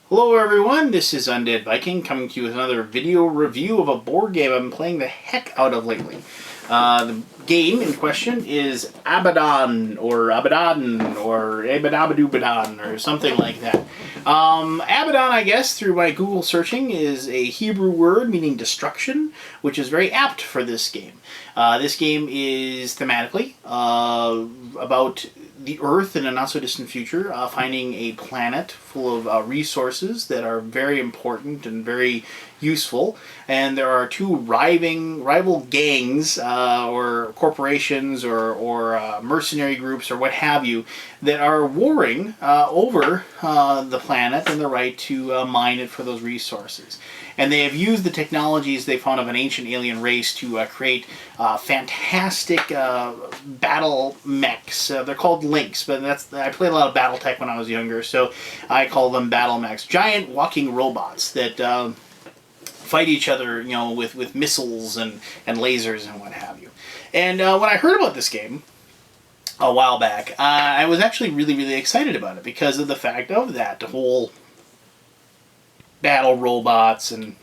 Hello everyone, this is Undead Viking coming to you with another video review of a board game I've been playing the heck out of lately. The game in question is Abaddon, or Abaddon, or Abadabadoobaddon, or something like that. Abaddon, I guess, through my Google searching, is a Hebrew word meaning destruction, which is very apt for this game. This game is thematically about the Earth in a not-so-distant future, finding a planet full of resources that are very important and very useful. And there are two rival gangs, or corporations, or mercenary groups, or what have you, that are warring over the planet and the right to mine it for those resources. And they have used the technologies they found of an ancient alien race to create fantastic battle mechs. They're called Lynx, but I played a lot of BattleTech when I was younger, so I call them battle mechs. Giant walking robots that fight each other, you know, with missiles and lasers and what have you. And when I heard about this game a while back, I was actually really excited about it because of the fact of that, the whole battle robots and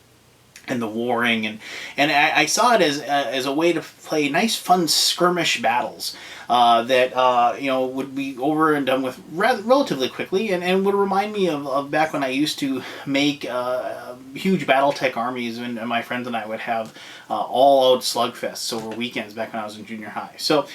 the warring, and I saw it as a way to play nice fun skirmish battles that you know, would be over and done with relatively quickly, and would remind me of back when I used to make huge BattleTech armies, and my friends and I would have all-out slugfests over weekends back when I was in junior high. So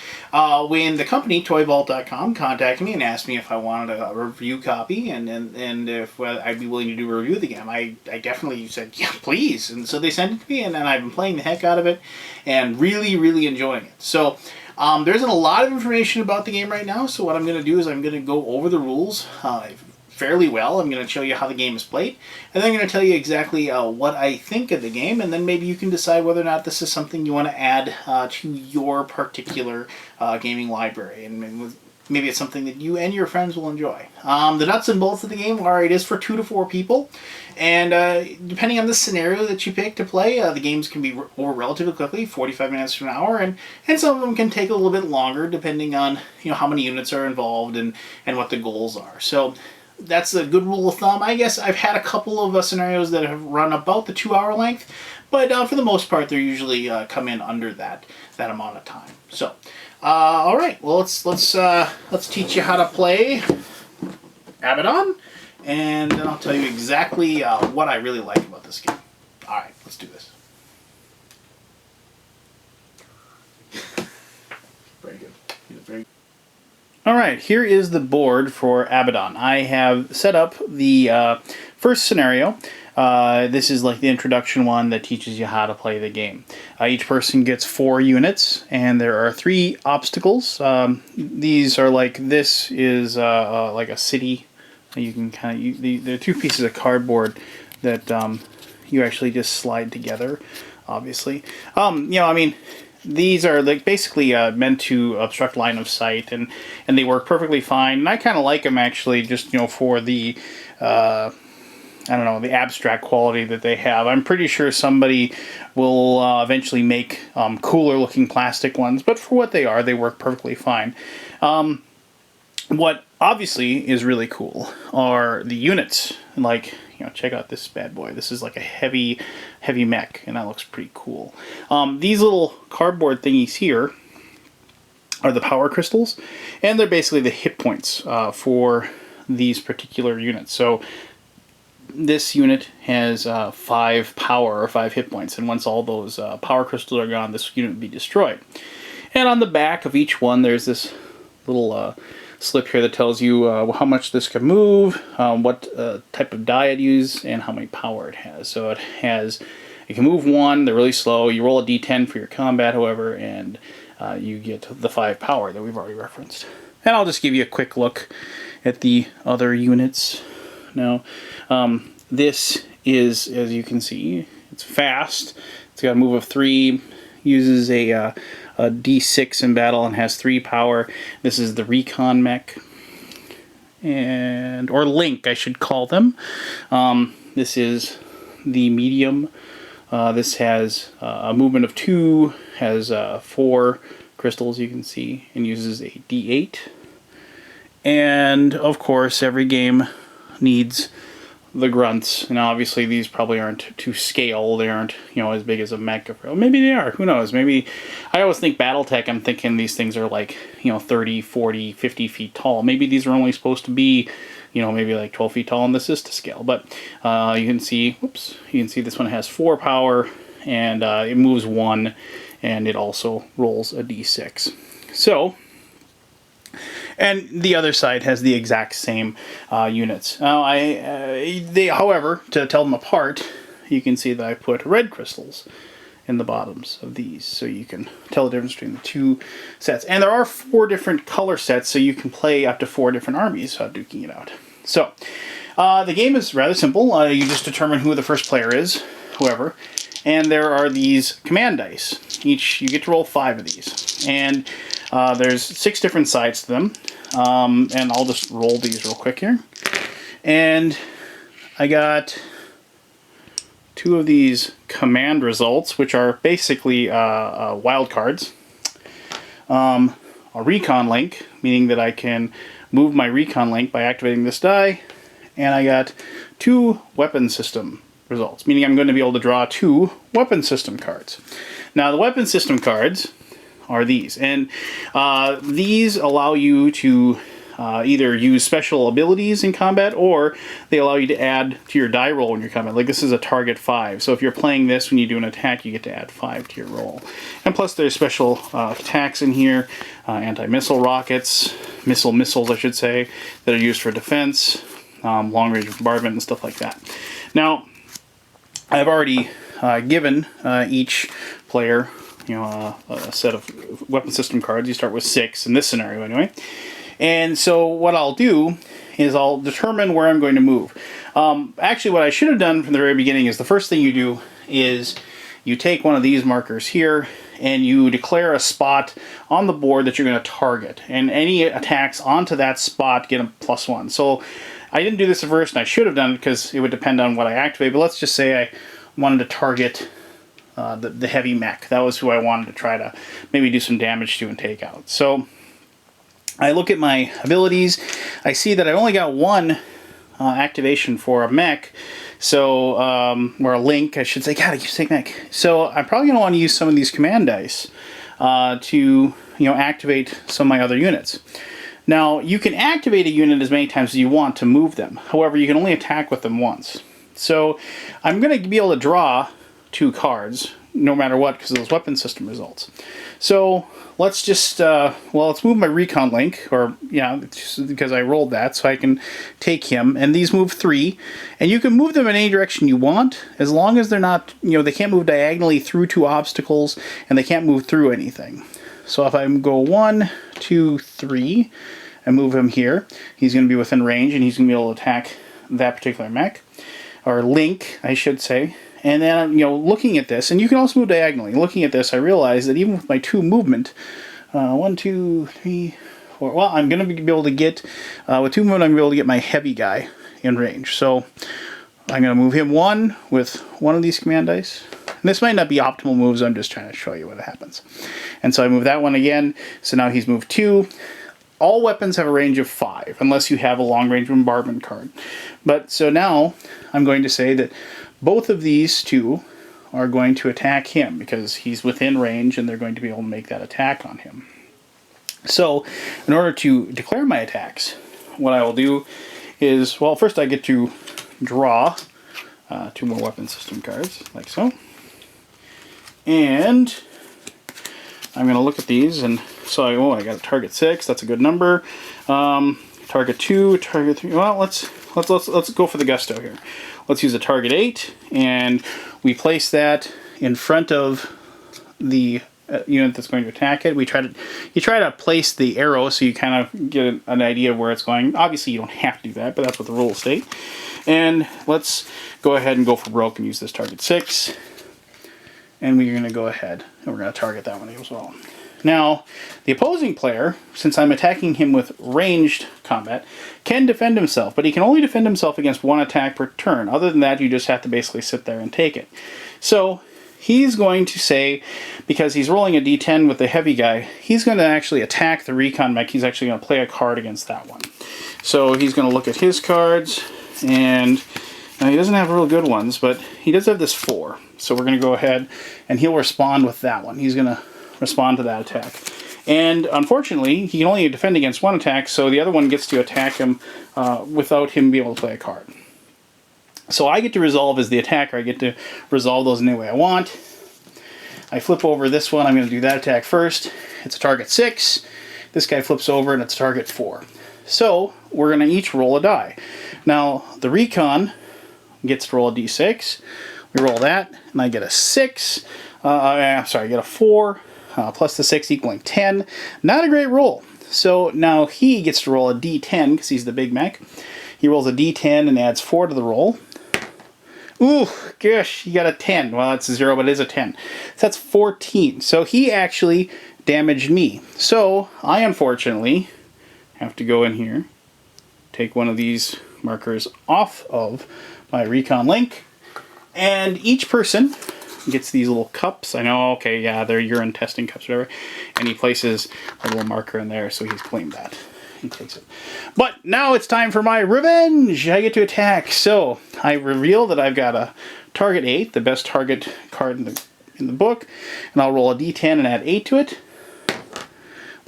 when the company toyvault.com contacted me and asked me if I wanted a review copy and if I'd be willing to do a review of the game, I definitely said, yeah, please. And so they sent it to me, and I've been playing the heck out of it and really enjoying it. So there isn't a lot of information about the game right now, so what I'm going to do is I'm going to go over the rules fairly well. I'm going to show you how the game is played, and then I'm going to tell you exactly what I think of the game, and then maybe you can decide whether or not this is something you want to add to your particular gaming library, and maybe it's something that you and your friends will enjoy. The nuts and bolts of the game are it is for 2 to 4 people, and depending on the scenario that you pick to play, the games can be over relatively quickly, 45 minutes to an hour, and some of them can take a little bit longer depending on, you know, how many units are involved and what the goals are. So that's a good rule of thumb. I guess I've had a couple of scenarios that have run about the 2-hour length, but for the most part, they're usually come in under that amount of time. So, all right. Well, let's teach you how to play Abaddon, and then I'll tell you exactly what I really like about this game. All right, let's do this. Very good. Very good. All right, here is the board for Abaddon. I have set up the first scenario. This is like the introduction one that teaches you how to play the game. Each person gets 4 units, and there are 3 obstacles. These are like, this is like a city. You can kind of, there are 2 pieces of cardboard that you actually just slide together, obviously. You know, I mean, these are like basically meant to obstruct line of sight, and they work perfectly fine. And I kind of like them actually, just, you know, for the I don't know, the abstract quality that they have. I'm pretty sure somebody will eventually make cooler looking plastic ones, but for what they are, they work perfectly fine. What obviously is really cool are the units. Like, you know, check out this bad boy. This is like a heavy mech, and that looks pretty cool. These little cardboard thingies here are the power crystals, and they're basically the hit points for these particular units. So this unit has 5 power, or 5 hit points, and once all those power crystals are gone, this unit will be destroyed. And on the back of each one, there's this little slip here that tells you how much this can move, what type of die it uses, and how many power it has. So it can move 1, they're really slow. You roll a d10 for your combat, however, and you get the 5 power that we've already referenced. And I'll just give you a quick look at the other units. Now, this is, as you can see, it's fast. It's got a move of 3, uses a D6 in battle, and has 3 power. This is the Recon Mech, or Link, I should call them. This is the medium. This has a movement of 2, has 4 crystals, you can see, and uses a D8. And of course, every game needs the grunts. Now, obviously, these probably aren't to scale. They aren't, you know, as big as a mech. Maybe they are. Who knows? Maybe, I always think Battletech, I'm thinking these things are like, you know, 30, 40, 50 feet tall. Maybe these are only supposed to be, you know, maybe like 12 feet tall, and this is to scale. But you can see, whoops, you can see this one has 4 power, and it moves 1, and it also rolls a d6. So, and the other side has the exact same units. Now, however, to tell them apart, you can see that I put red crystals in the bottoms of these, so you can tell the difference between the 2 sets. And there are 4 different color sets, so you can play up to 4 different armies duking it out. So, the game is rather simple. You just determine who the first player is, whoever, and there are these command dice. You get to roll 5 of these, and there's 6 different sides to them, and I'll just roll these real quick here. And I got 2 of these command results, which are basically wild cards. A recon link, meaning that I can move my recon link by activating this die. And I got 2 weapon system results, meaning I'm going to be able to draw 2 weapon system cards. Now, the weapon system cards are these, and these allow you to either use special abilities in combat, or they allow you to add to your die roll when you're combat. Like, this is a target 5, so if you're playing this when you do an attack, you get to add 5 to your roll. And plus there's special attacks in here, anti-missile rockets, missiles I should say, that are used for defense, long-range bombardment and stuff like that. Now, I've already given each player, you know, a set of weapon system cards. You start with 6 in this scenario anyway. And so what I'll do is I'll determine where I'm going to move. Actually, what I should have done from the very beginning is the first thing you do is you take one of these markers here and you declare a spot on the board that you're going to target. And any attacks onto that spot get a +1. So I didn't do this at first, and I should have done it because it would depend on what I activate. But let's just say I wanted to target the heavy mech. That was who I wanted to try to maybe do some damage to and take out. So I look at my abilities. I see that I only got 1 activation for a mech, so or a link, I should say. God, I keep saying mech. So I'm probably going to want to use some of these command dice to activate some of my other units. Now, you can activate a unit as many times as you want to move them. However, you can only attack with them once. So I'm going to be able to draw 2 cards no matter what because of those weapon system results. So let's just, let's move my recon link, or, just because I rolled that, so I can take him. And these move 3. And you can move them in any direction you want, as long as they're not, they can't move diagonally through 2 obstacles, and they can't move through anything. So if I go 1, 2, 3, and move him here, he's going to be within range, and he's going to be able to attack that particular mech, or link, I should say. And then, looking at this, and you can also move diagonally. Looking at this, I realize that even with my 2 movement, 1, 2, 3, 4, well, I'm going to be able to get, with 2 movement, I'm going to be able to get my heavy guy in range. So I'm going to move him 1 with 1 of these command dice. And this might not be optimal moves, I'm just trying to show you what happens. And so I move that one again, so now he's moved 2. All weapons have a range of 5, unless you have a long-range bombardment card. But so now I'm going to say that both of these 2 are going to attack him because he's within range, and they're going to be able to make that attack on him. So in order to declare my attacks, what I will do is, well, first I get to draw 2 more weapon system cards, like so. And I'm going to look at these, and so I got a target 6. That's a good number. Target 2, target 3. Well, let's go for the gusto here. Let's use a target 8, and we place that in front of the unit that's going to attack it. You try to place the arrow so you kind of get an idea of where it's going. Obviously, you don't have to do that, but that's what the rules state. And let's go ahead and go for broke and use this target 6. And we're going to go ahead and we're going to target that one as well. Now, the opposing player, since I'm attacking him with ranged combat, can defend himself, but he can only defend himself against 1 attack per turn. Other than that, you just have to basically sit there and take it. So he's going to say, because he's rolling a d10 with the heavy guy, he's going to actually attack the Recon Mech. He's actually going to play a card against that one. So he's going to look at his cards, and Now, he doesn't have real good ones, but he does have this 4. So we're going to go ahead, and he'll respond with that one. He's going to respond to that attack. And unfortunately, he can only defend against one attack, so the other one gets to attack him without him being able to play a card. So I get to resolve as the attacker. I get to resolve those any way I want. I flip over this one. I'm going to do that attack first. It's a target 6. This guy flips over, and it's a target 4. So we're going to each roll a die. Now, the Recon gets to roll a d6. We roll that, and I get a 6. I get a 4. Plus the 6 equaling 10. Not a great roll. So now he gets to roll a d10 because he's the big mech. He rolls a d10 and adds 4 to the roll. Ooh, gosh, he got a 10. Well, it's a 0, but it is a 10. So that's 14. So he actually damaged me. So I unfortunately have to go in here, take one of these markers off of my Recon link, and each person gets these little cups. I know, okay, yeah, they're urine testing cups, whatever. And he places a little marker in there, so he's claimed that. He takes it. But now it's time for my revenge! I get to attack. So I reveal that I've got a target 8, the best target card in the book. And I'll roll a d10 and add 8 to it.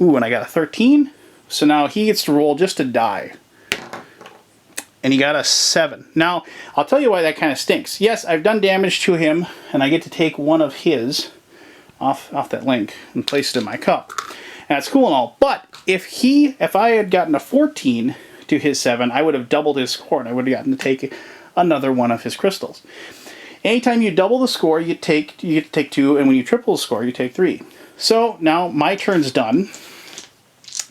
Ooh, and I got a 13. So now he gets to roll just a die. And he got a 7. Now, I'll tell you why that kind of stinks. Yes, I've done damage to him, and I get to take one of his off that link and place it in my cup. And that's cool and all, but if I had gotten a 14 to his 7, I would have doubled his score, and I would have gotten to take another one of his crystals. Anytime you double the score, you get to take 2, and when you triple the score, you take 3. So now my turn's done.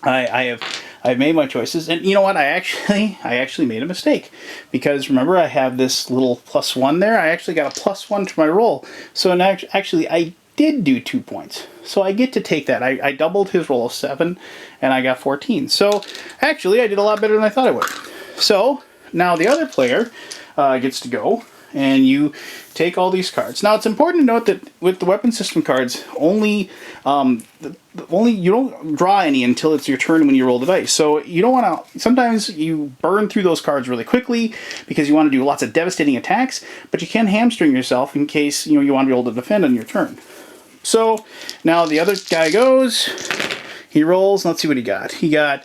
I've made my choices, and you know what? I actually made a mistake, because remember I have this little +1 there. I actually got a +1 to my roll, so now actually I did do 2 points. So I get to take that. I doubled his roll of 7, and I got 14. So actually I did a lot better than I thought I would. So now the other player gets to go, and you take all these cards. Now it's important to note that with the weapon system cards, only you don't draw any until it's your turn when you roll the dice. So you don't want to, sometimes you burn through those cards really quickly because you want to do lots of devastating attacks, but you can hamstring yourself in case you want to be able to defend on your turn. So now the other guy goes, he rolls, let's see what he got. He got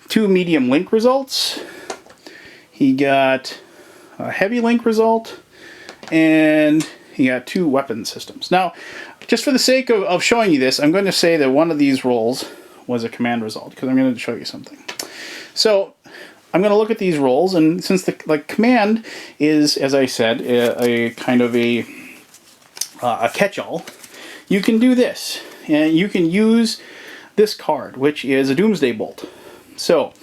2 medium link results. He got a heavy link result, and he got 2 weapon systems. Now, just for the sake of showing you this, I'm going to say that one of these rolls was a command result, because I'm going to show you something. So I'm going to look at these rolls, and since the command is, as I said, a kind of a catch-all, you can do this, and you can use this card, which is a Doomsday Bolt. So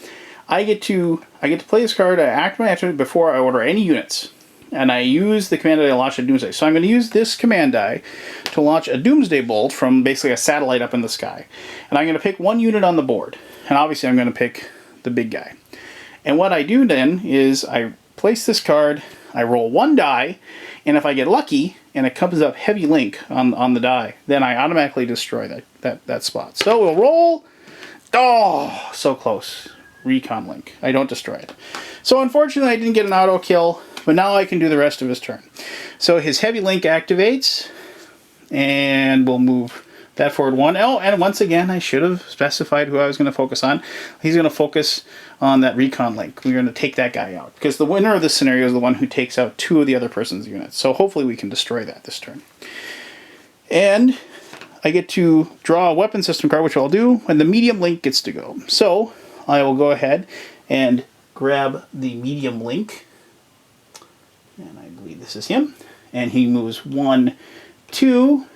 I get to play this card. I act my action before I order any units, and I use the command die to launch a Doomsday. So I'm going to use this command die to launch a Doomsday Bolt from basically a satellite up in the sky, and I'm going to pick one unit on the board, and obviously I'm going to pick the big guy. And what I do then is I place this card, I roll 1 die, and if I get lucky and it comes up heavy link on the die, then I automatically destroy that spot. So we'll roll. Oh, so close. Recon link. I don't destroy it. So unfortunately I didn't get an auto kill, but now I can do the rest of his turn. So his heavy link activates, and we'll move that forward 1. Oh, and once again, I should have specified who I was going to focus on. He's going to focus on that Recon link. We're going to take that guy out, because the winner of this scenario is the one who takes out 2 of the other person's units. So hopefully we can destroy that this turn. And I get to draw a weapon system card, which I'll do, and the medium link gets to go. So I will go ahead and grab the medium link, and I believe this is him, and he moves 1, 2,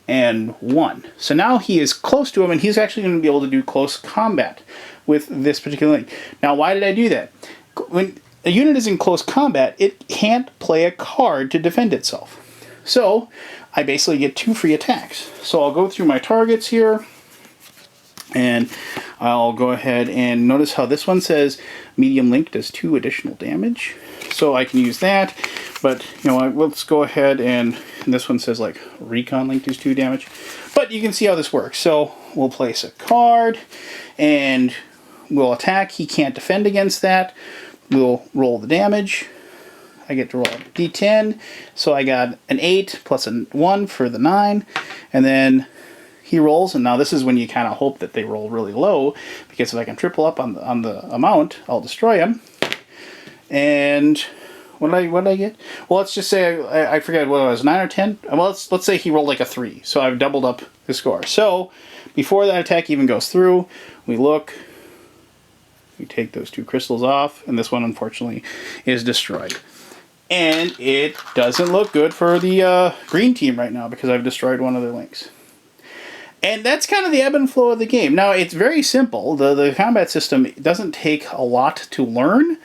and 1. So now he is close to him, and he's actually going to be able to do close combat with this particular link. Now, why did I do that? When a unit is in close combat, it can't play a card to defend itself. So I basically get 2 free attacks. So I'll go through my targets here, and I'll go ahead and notice how this one says medium link does 2 additional damage. So I can use that, but let's go ahead, and this one says like Recon link does 2 damage. But you can see how this works. So we'll place a card, and we'll attack. He can't defend against that. We'll roll the damage. I get to roll a d10. So I got an 8 plus a 1 for the 9. And then he rolls, and now this is when you kind of hope that they roll really low, because if I can triple up on the amount, I'll destroy him. And what did I get? Well, let's just say I forget what it was, 9 or 10. Well, let's say he rolled like a 3, so I've doubled up the score. So before that attack even goes through, we look, we take those 2 crystals off, and this one unfortunately is destroyed. And it doesn't look good for the green team right now because I've destroyed one of their links. And that's kind of the ebb and flow of the game. Now, it's very simple. The combat system doesn't take a lot to learn,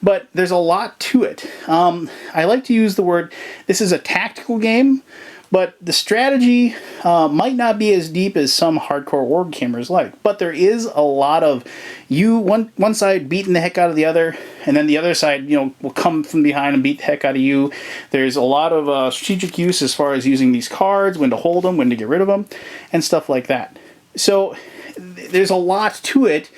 but there's a lot to it. I like to use the word, this is a tactical game, but the strategy might not be as deep as some hardcore war gamers like. But there is a lot of one side beating the heck out of the other, and then the other side, will come from behind and beat the heck out of you. There's a lot of strategic use as far as using these cards, when to hold them, when to get rid of them, and stuff like that. So there's a lot to it,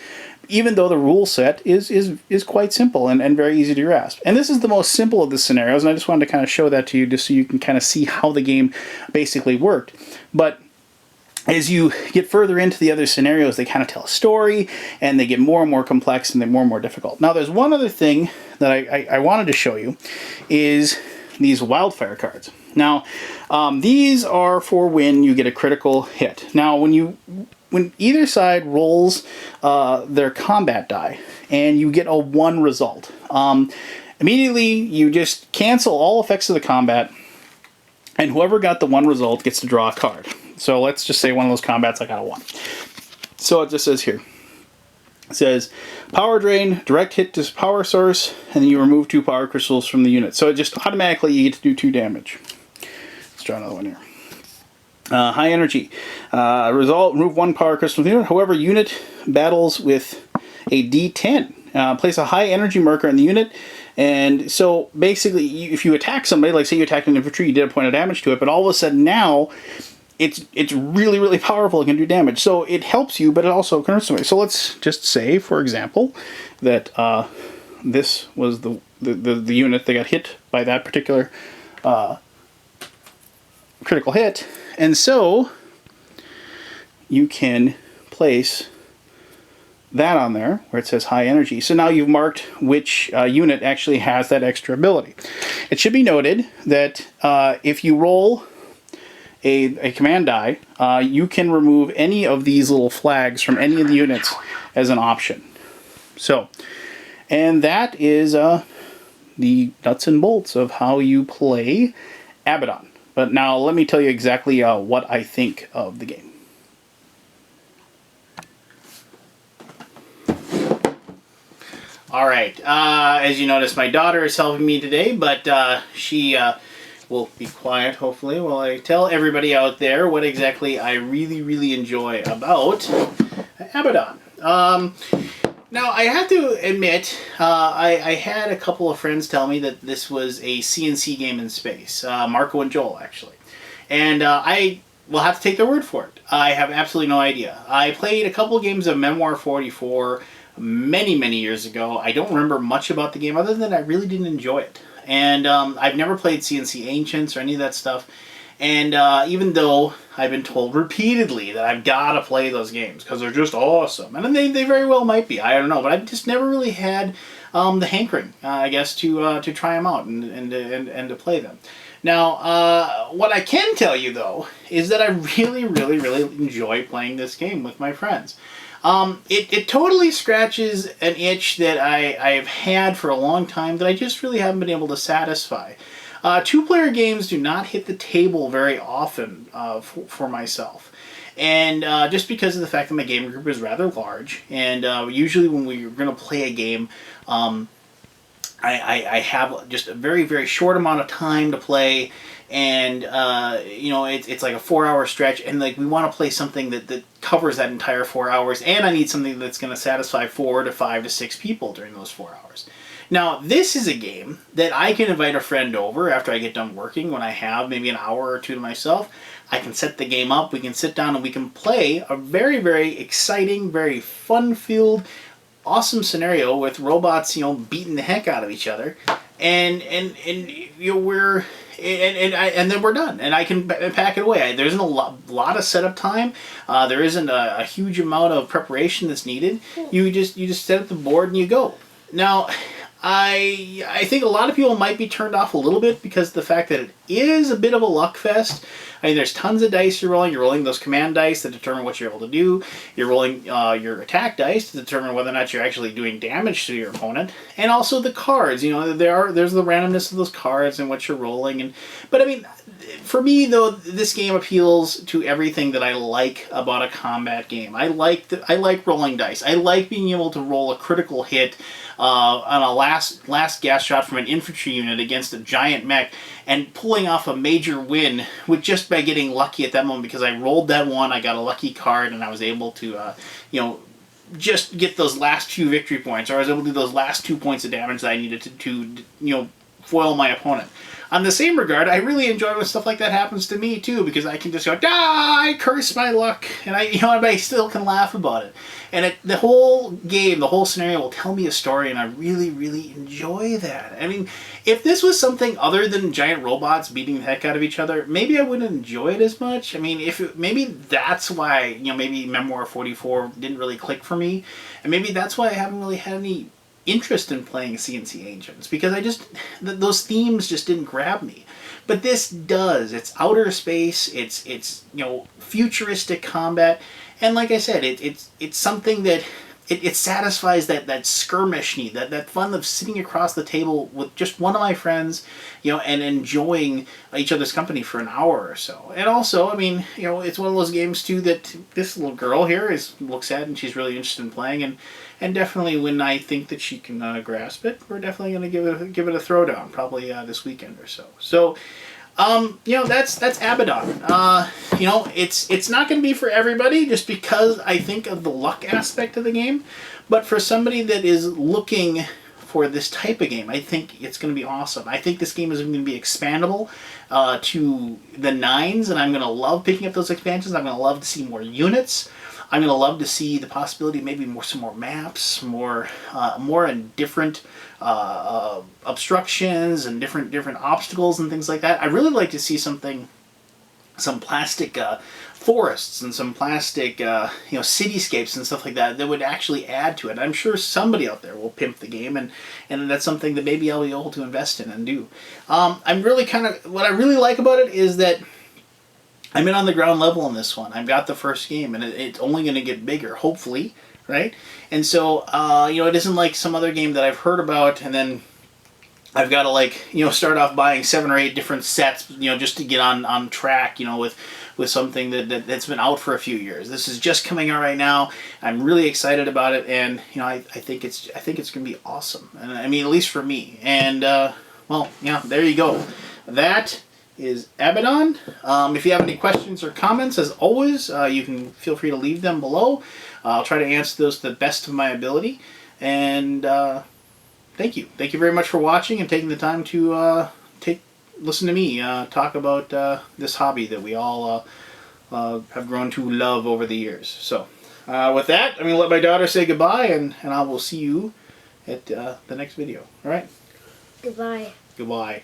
even though the rule set is quite simple and very easy to grasp. And this is the most simple of the scenarios, and I just wanted to kind of show that to you just so you can kind of see how the game basically worked. But as you get further into the other scenarios, they kind of tell a story, and they get more and more complex, and they're more and more difficult. Now, there's one other thing that I wanted to show you, is these Wildfire cards. Now, these are for when you get a critical hit. Now, when either side rolls their combat die, and you get a 1 result, immediately you just cancel all effects of the combat, and whoever got the 1 result gets to draw a card. So let's just say one of those combats I got a 1. So it just says here, it says power drain, direct hit to power source, and then you remove 2 power crystals from the unit. So it just automatically you get to do 2 damage. Let's try another one here. High energy. Result, remove 1 power crystal from the unit. However, unit battles with a D10. Place a high energy marker in the unit. And so basically, if you attack somebody, like say you attacked an infantry, you did a point of damage to it, but all of a sudden now, it's really, really powerful and can do damage. So it helps you, but it also can hurt somebody. So let's just say, for example, that this was the unit that got hit by that particular critical hit. And so you can place that on there where it says high energy. So now you've marked which unit actually has that extra ability. It should be noted that if you roll a command die, you can remove any of these little flags from any of the units as an option. So, and that is the nuts and bolts of how you play Abaddon. But now let me tell you exactly what I think of the game. All right, as you notice, my daughter is helping me today, but she will be quiet, hopefully, while I tell everybody out there what exactly I really, really enjoy about Abaddon. Now, I have to admit, I had a couple of friends tell me that this was a CNC game in space, Marco and Joel, actually. And I will have to take their word for it. I have absolutely no idea. I played a couple of games of Memoir 44 many, many years ago. I don't remember much about the game other than I really didn't enjoy it. And I've never played CNC Ancients or any of that stuff. And even though I've been told repeatedly that I've got to play those games because they're just awesome. And they very well might be. I don't know. But I've just never really had the hankering, I guess, to try them out and to play them. Now, what I can tell you, though, is that I really, really, really enjoy playing this game with my friends. It totally scratches an itch that I've had for a long time that I just really haven't been able to satisfy. Two-player games do not hit the table very often for myself. And just because of the fact that my game group is rather large, and usually when we're going to play a game, I have just a very, very short amount of time to play, and you know, it's like a 4-hour stretch, and like we want to play something that covers that entire 4 hours, and I need something that's going to satisfy 4 to 5 to 6 people during those 4 hours. Now, this is a game that I can invite a friend over after I get done working, when I have maybe an hour or two to myself. I can set the game up, we can sit down, and we can play a very, very exciting, very fun-filled, awesome scenario with robots, you know, beating the heck out of each other. and you know we're and then we're done, and I can pack it away. There isn't a lot of setup time. There isn't a huge amount of preparation that's needed. You just set up the board and you go. Now, I think a lot of people might be turned off a little bit because of the fact that it is a bit of a luck fest. I mean, there's tons of dice you're rolling. You're rolling those command dice that determine what you're able to do. You're rolling your attack dice to determine whether or not you're actually doing damage to your opponent. And also the cards. You know, there's the randomness of those cards and what you're rolling. But I mean, for me though, this game appeals to everything that I like about a combat game. I like rolling dice. I like being able to roll a critical hit on a last gas shot from an infantry unit against a giant mech and pulling off a major win with just by getting lucky at that moment because I rolled that one, I got a lucky card, and I was able to, just get those last few victory points, or I was able to do those last 2 points of damage that I needed to foil my opponent. On the same regard, I really enjoy when stuff like that happens to me too, because I can just go, I curse my luck, and I still can laugh about it. And the whole game, the whole scenario will tell me a story, and I really, really enjoy that. I mean, if this was something other than giant robots beating the heck out of each other, maybe I wouldn't enjoy it as much. I mean, maybe that's why, maybe Memoir 44 didn't really click for me, and maybe that's why I haven't really had any interest in playing CNC Agents, because those themes just didn't grab me. But this does. It's outer space, it's futuristic combat, and like I said, it's something that it satisfies that skirmish need, that fun of sitting across the table with just one of my friends, and enjoying each other's company for an hour or so. And also, I mean, it's one of those games too that this little girl here looks at and she's really interested in playing, and definitely when I think that she can grasp it, we're definitely going to give it a throwdown, probably this weekend or so. So, that's Abaddon. It's not going to be for everybody just because I think of the luck aspect of the game, but for somebody that is looking for this type of game, I think it's going to be awesome. I think this game is going to be expandable to the nines, and I'm going to love picking up those expansions. I'm going to love to see more units. I'm going to love to see the possibility of maybe some more maps, more and different obstructions and different obstacles and things like that. I really like to see some plastic forests and some plastic cityscapes and stuff like that would actually add to it. I'm sure somebody out there will pimp the game, and that's something that maybe I'll be able to invest in and do. What I really like about it is that I'm in on the ground level on this one. I've got the first game, and it's only going to get bigger, hopefully, right? And so, it isn't like some other game that I've heard about, and then I've got to start off buying 7 or 8 different sets, just to get on track, with something that's been out for a few years. This is just coming out right now. I'm really excited about it, and I think it's going to be awesome. And I mean, at least for me. And there you go. That is Abaddon. If you have any questions or comments, as always, you can feel free to leave them below. I'll try to answer those to the best of my ability. And thank you. Thank you very much for watching and taking the time to listen to me talk about this hobby that we all have grown to love over the years. So with that, I'm going to let my daughter say goodbye, and I will see you at the next video. All right? Goodbye. Goodbye.